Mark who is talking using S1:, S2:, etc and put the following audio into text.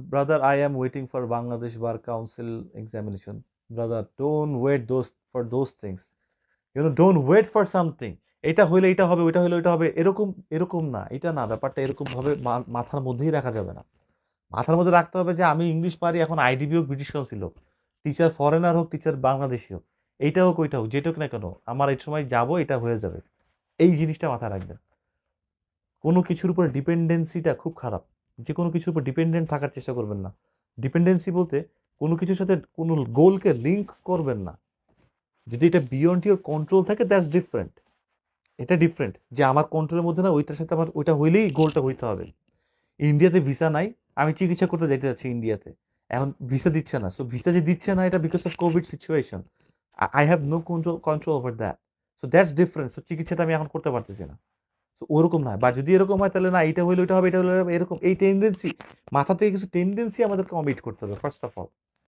S1: brother, I am waiting for Bangladesh Bar Council examination. Brother, don't wait for those things. Don't wait for something. এটা হইলে এটা হবে, ওইটা হইলে ওইটা হবে, এরকম এরকম না, এটা না, ব্যাপারটা এরকম ভাবে মাথার মধ্যেই রাখা যাবে না। মাথার মধ্যে রাখতে হবে যে আমি ইংলিশ পারি, এখন আইডিবি হোক, ব্রিটিশ কাউন্সিল হোক, টিচার ফরেনার হোক, টিচার বাংলাদেশি হোক, এইটা হোক ওইটা হোক, যেটা হোক না কেন, আমার এই সময় যাবো, এটা হয়ে যাবে। এই জিনিসটা মাথায় রাখবেন। কোনো কিছুর উপরে ডিপেন্ডেন্সিটা খুব খারাপ। যে কোনো কিছুর উপর ডিপেন্ডেন্ট থাকার চেষ্টা করবেন না। ডিপেন্ডেন্সি বলতে কোনো কিছুর সাথে কোনো গোলকে লিঙ্ক করবেন না। যদি এটা বিয়ন্ড ইউর কন্ট্রোল থাকে, দ্যাটস ডিফারেন্ট। এটা ডিফারেন্ট যে আমার কন্ট্রোলের মধ্যে না, ওইটার সাথে আমার ওইটা হইলেই গোলটা হইতে হবে। ইন্ডিয়াতে ভিসা নাই, আমি চিকিৎসা করতে যাইতে যাচ্ছি ইন্ডিয়াতে, এখন ভিসা দিচ্ছে না। সো ভিসা যে দিচ্ছে না, এটা because of COVID situation. I have no control over that. So that's different. So চিকিৎসাটা আমি এখন করতে পারতেছি না। তো ওরকম না, বা যদি এরকম হয় তাহলে না, এটা হইলে ওইটা হবে, এটা হলে এরকম, এই টেন্ডেন্সি, মাথা থেকে কিছু টেন্ডেন্সি আমাদেরকে অমিট করতে হবে ফার্স্ট অফ অল।